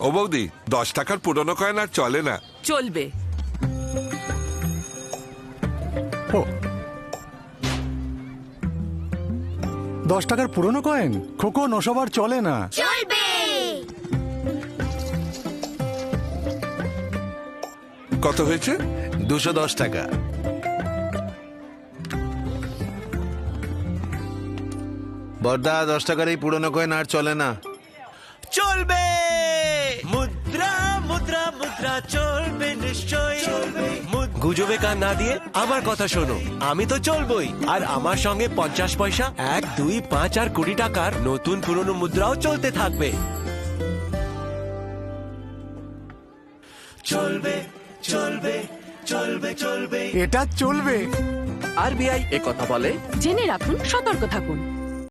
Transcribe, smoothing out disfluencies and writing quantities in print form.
ও বৌদি, 10 টাকার পুরনো কয়েন আর চলে না। চলবে। ও 10 টাকার পুরনো কয়েন? খোকন, ওসব আর চলে না। চলবে। কত হয়েছে? 210 টাকা। বড়দা, 10 টাকার এই পুরনো কয়েন আর চলে না। চলবে। মুদ্রা মুদ্রা মুদ্রা চলবে, নিশ্চয় চলবে। গুজবে কান না দিয়ে আমার কথা শোনো, আমি তো চলবই। আর আমার সঙ্গে 50 পয়সা, 1, 2, 5 আর 20 টাকার নতুন পুরনো মুদ্রাও চলতে থাকবে। চলবে চলবে চলবে চলবে, এটা চলবে। আরবিআই এ কথা বলে। জেনে রাখুন, সতর্ক থাকুন।